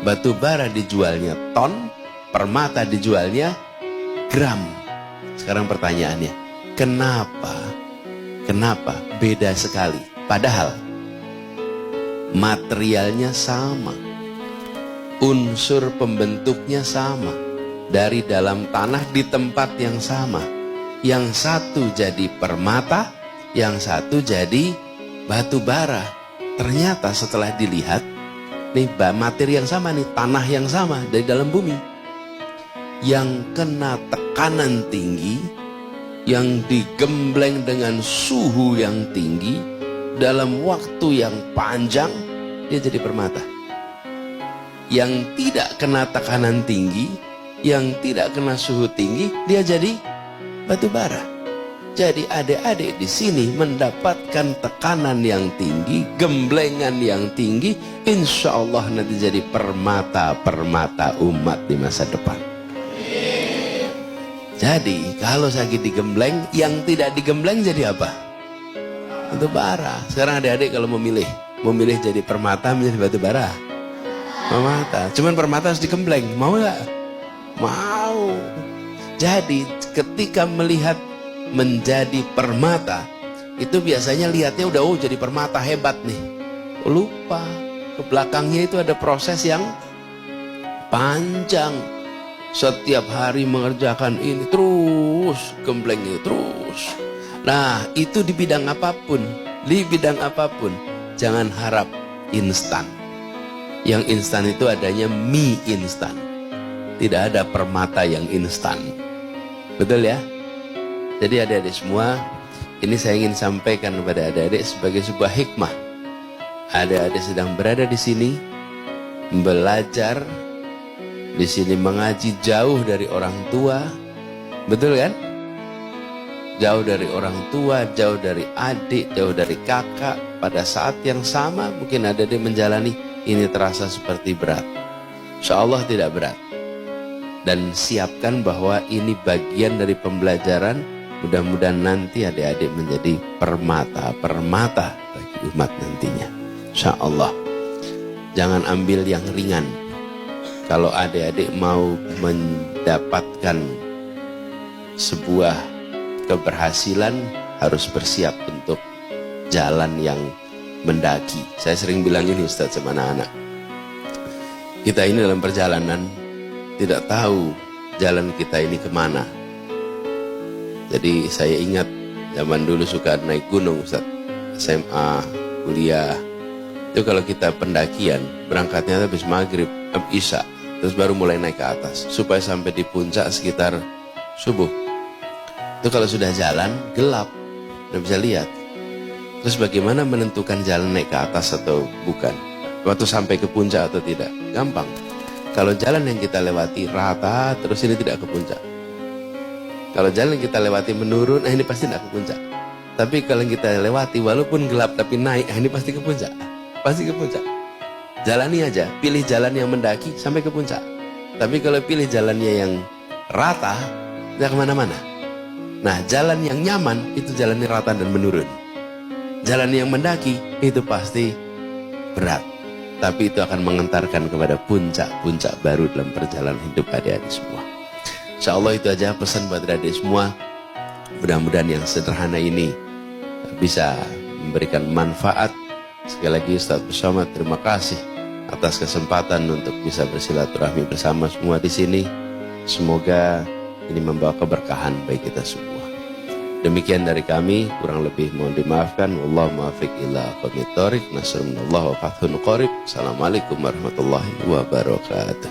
Batu bara dijualnya ton, permata dijualnya gram. Sekarang pertanyaannya, kenapa beda sekali? Padahal materialnya sama, unsur pembentuknya sama, dari dalam tanah di tempat yang sama. Yang satu jadi permata, yang satu jadi batu bara. Ternyata setelah dilihat, nih materi yang sama nih, tanah yang sama dari dalam bumi. Yang kena tekanan tinggi, yang digembleng dengan suhu yang tinggi, dalam waktu yang panjang, dia jadi permata. Yang tidak kena tekanan tinggi, yang tidak kena suhu tinggi, dia jadi batu bara. Jadi adik-adik di sini mendapatkan tekanan yang tinggi, gemblengan yang tinggi, insya Allah nanti jadi permata umat di masa depan. Jadi kalau sakit digembleng, yang tidak digembleng jadi apa? Batu bara. Sekarang adik-adik kalau memilih jadi permata, menjadi batu bara. Permata. Cuman permata harus digembleng. Mau nggak? Mau. Jadi ketika melihat menjadi permata, itu biasanya lihatnya udah jadi permata hebat nih. Lupa ke belakangnya itu ada proses yang panjang. Setiap hari mengerjakan ini terus, gembleng ini terus. Nah, itu di bidang apapun, jangan harap instan. Yang instan itu adanya mie instan. Tidak ada permata yang instan. Betul ya? Jadi adik-adik semua, ini saya ingin sampaikan kepada adik-adik sebagai sebuah hikmah. Adik-adik sedang berada di sini, belajar, di sini mengaji jauh dari orang tua. Betul kan? Jauh dari orang tua, jauh dari adik, jauh dari kakak. Pada saat yang sama mungkin adik-adik menjalani, ini terasa seperti berat. Insya Allah tidak berat. Dan siapkan bahwa ini bagian dari pembelajaran. Mudah-mudahan nanti adik-adik menjadi permata bagi umat nantinya. Insya Allah. Jangan ambil yang ringan. Kalau adik-adik mau mendapatkan sebuah keberhasilan, harus bersiap untuk jalan yang mendaki. Saya sering bilang ini Ustaz sama anak-anak. Kita ini dalam perjalanan tidak tahu jalan kita ini kemana. Jadi saya ingat zaman dulu suka naik gunung Ustaz. SMA, kuliah. Itu kalau kita pendakian, berangkatnya habis maghrib, isya. Terus baru mulai naik ke atas. Supaya sampai di puncak sekitar subuh. Itu kalau sudah jalan, gelap. Tidak bisa lihat. Terus bagaimana menentukan jalan naik ke atas atau bukan? Waktu sampai ke puncak atau tidak? Gampang. Kalau jalan yang kita lewati rata, terus ini tidak ke puncak. Kalau jalan yang kita lewati menurun, ini pasti tidak ke puncak. Tapi kalau yang kita lewati, walaupun gelap tapi naik, ini pasti ke puncak. Pasti ke puncak. Jalani aja, pilih jalan yang mendaki sampai ke puncak. Tapi kalau pilih jalannya yang rata, tidak kemana-mana. Nah, jalan yang nyaman itu jalannya rata dan menurun. Jalan yang mendaki itu pasti berat. Tapi itu akan mengantarkan kepada puncak-puncak baru dalam perjalanan hidup adik-adik semua. Insya Allah itu aja pesan buat adik-adik semua. Mudah-mudahan yang sederhana ini bisa memberikan manfaat. Sekali lagi Ustaz Somad, terima kasih atas kesempatan untuk bisa bersilaturahmi bersama semua di sini. Semoga ini membawa keberkahan bagi kita semua. Demikian dari kami, kurang lebih mohon dimaafkan. Wallahu muwaffiq ila aqwamit thoriq. Nasrullah wa fathun qarib. Assalamualaikum warahmatullahi wabarakatuh.